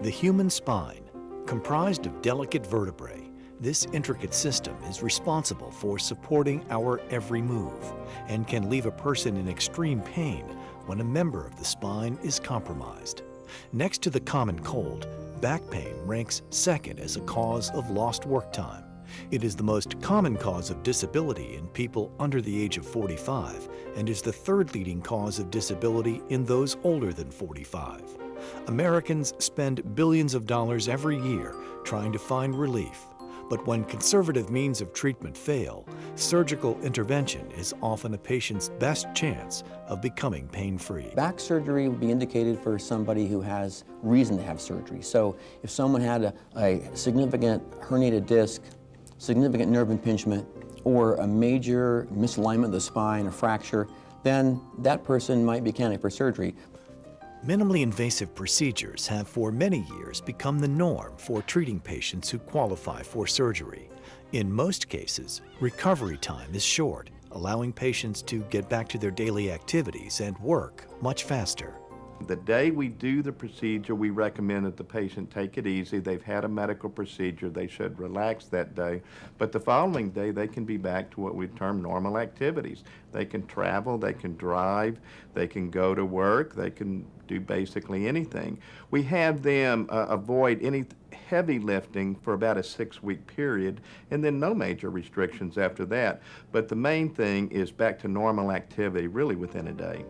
The human spine, comprised of delicate vertebrae, this intricate system is responsible for supporting our every move and can leave a person in extreme pain when a member of the spine is compromised. Next to the common cold, back pain ranks second as a cause of lost work time. It is the most common cause of disability in people under the age of 45 and is the third leading cause of disability in those older than 45. Americans spend billions of dollars every year trying to find relief. But when conservative means of treatment fail, surgical intervention is often a patient's best chance of becoming pain-free. Back surgery would be indicated for somebody who has reason to have surgery. So if someone had a significant herniated disc, significant nerve impingement, or a major misalignment of the spine, a fracture, then that person might be candidate for surgery. Minimally invasive procedures have for many years become the norm for treating patients who qualify for surgery. In most cases, recovery time is short, allowing patients to get back to their daily activities and work much faster. The day we do the procedure, we recommend that the patient take it easy. They've had a medical procedure. They should relax that day. But the following day, they can be back to what we term normal activities. They can travel, they can drive, they can go to work, they can do basically anything. We have them avoid any heavy lifting for about a 6-week period, and then no major restrictions after that. But the main thing is back to normal activity really within a day.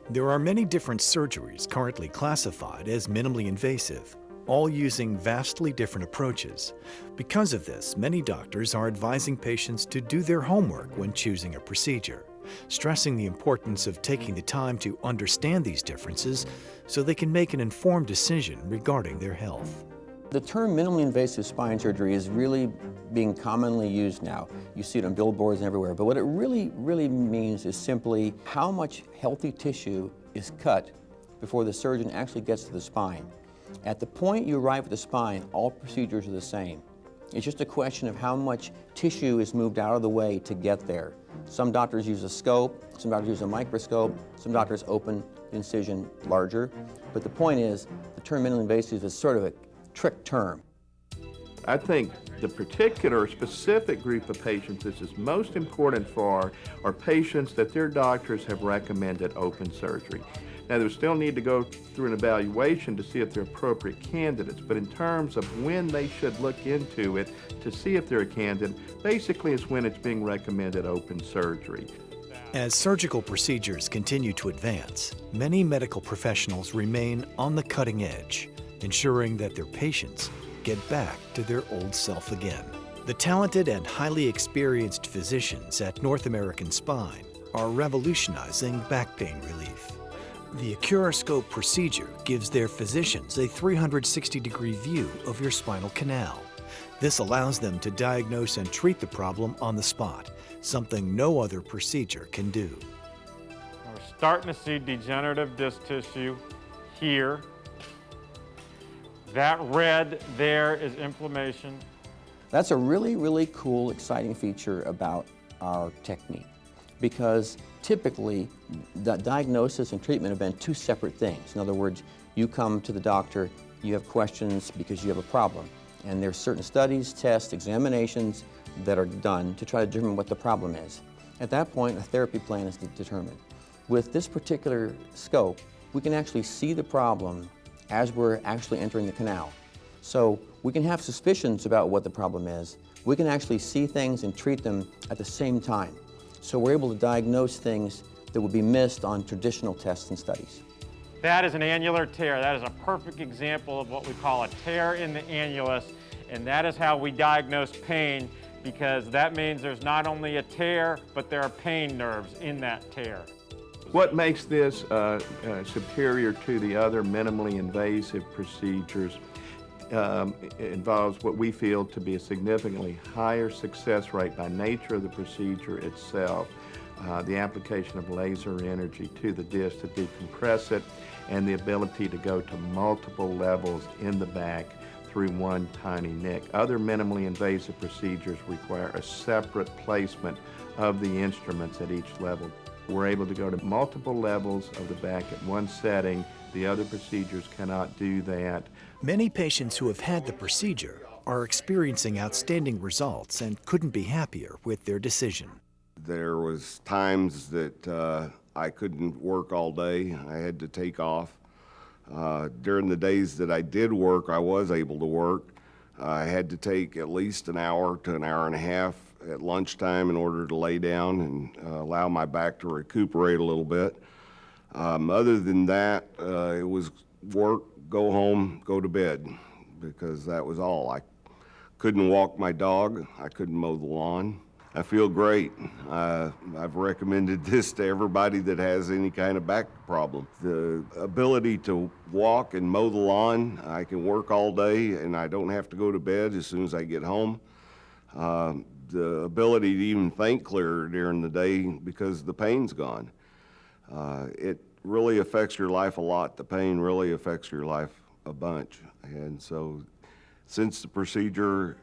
There are many different surgeries currently classified as minimally invasive, all using vastly different approaches. Because of this, many doctors are advising patients to do their homework when choosing a procedure, stressing the importance of taking the time to understand these differences so they can make an informed decision regarding their health. The term minimally invasive spine surgery is really being commonly used now. You see it on billboards and everywhere, but what it really means is simply how much healthy tissue is cut before the surgeon actually gets to the spine. At the point you arrive at the spine, all procedures are the same. It's just a question of how much tissue is moved out of the way to get there. Some doctors use a scope, some doctors use a microscope, some doctors open the incision larger, but the point is the term minimally invasive is sort of a trick term. I think the particular specific group of patients this is most important for are patients that their doctors have recommended open surgery. Now, they still need to go through an evaluation to see if they're appropriate candidates, but in terms of when they should look into it to see if they're a candidate, basically it's when it's being recommended open surgery. As surgical procedures continue to advance, many medical professionals remain on the cutting edge, ensuring that their patients get back to their old self again. The talented and highly experienced physicians at North American Spine are revolutionizing back pain relief. The AccuraScope procedure gives their physicians a 360-degree view of your spinal canal. This allows them to diagnose and treat the problem on the spot, something no other procedure can do. We're starting to see degenerative disc tissue here. That red there is inflammation. That's a really cool, exciting feature about our technique, because typically the diagnosis and treatment have been two separate things. In other words, you come to the doctor, you have questions because you have a problem, and there's certain studies, tests, examinations that are done to try to determine what the problem is. At that point, a therapy plan is determined. With this particular scope, we can actually see the problem as we're actually entering the canal. So we can have suspicions about what the problem is. We can actually see things and treat them at the same time. So we're able to diagnose things that would be missed on traditional tests and studies. That is an annular tear. That is a perfect example of what we call a tear in the annulus, and that is how we diagnose pain, because that means there's not only a tear, but there are pain nerves in that tear. What makes this superior to the other minimally invasive procedures involves what we feel to be a significantly higher success rate by nature of the procedure itself, the application of laser energy to the disc to decompress it, and the ability to go to multiple levels in the back through one tiny nick. Other minimally invasive procedures require a separate placement of the instruments at each level. We're able to go to multiple levels of the back at one setting. The other procedures cannot do that. Many patients who have had the procedure are experiencing outstanding results and couldn't be happier with their decision. There was times that I couldn't work all day. I had to take off. During the days that I did work, I was able to work. I had to take at least an hour to an hour and a half at lunchtime in order to lay down and allow my back to recuperate a little bit. Other than that, it was work, go home, go to bed, because that was all. I couldn't walk my dog. I couldn't mow the lawn. I feel great. I've recommended this to everybody that has any kind of back problem. The ability to walk and mow the lawn, I can work all day and I don't have to go to bed as soon as I get home. The ability to even think clearer during the day because the pain's gone. It really affects your life a lot. The pain really affects your life a bunch. And so since the procedure,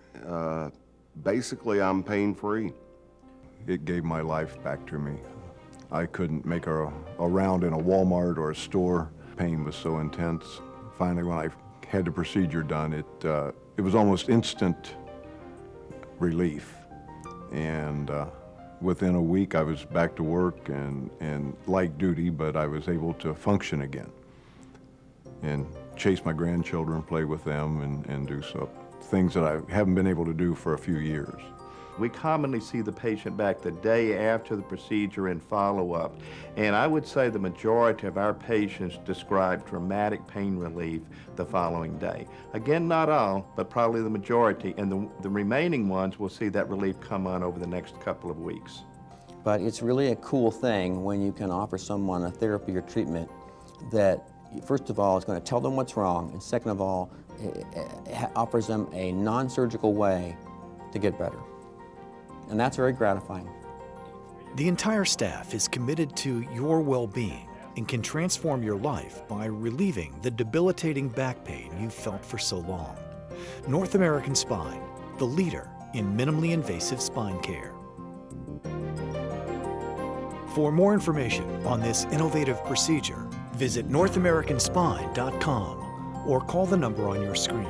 basically I'm pain-free. It gave my life back to me. I couldn't make a round in a Walmart or a store. Pain was so intense. Finally, when I had the procedure done, it was almost instant relief. And within a week, I was back to work and light duty, but I was able to function again and chase my grandchildren, play with them, and do so things that I haven't been able to do for a few years. We commonly see the patient back the day after the procedure in follow-up, and I would say the majority of our patients describe dramatic pain relief the following day. Again, not all, but probably the majority, and the remaining ones will see that relief come on over the next couple of weeks. But it's really a cool thing when you can offer someone a therapy or treatment that, first of all, is going to tell them what's wrong, and second of all, it offers them a non-surgical way to get better. And that's very gratifying. The entire staff is committed to your well-being and can transform your life by relieving the debilitating back pain you've felt for so long. North American Spine, the leader in minimally invasive spine care. For more information on this innovative procedure, visit NorthAmericanSpine.com or call the number on your screen.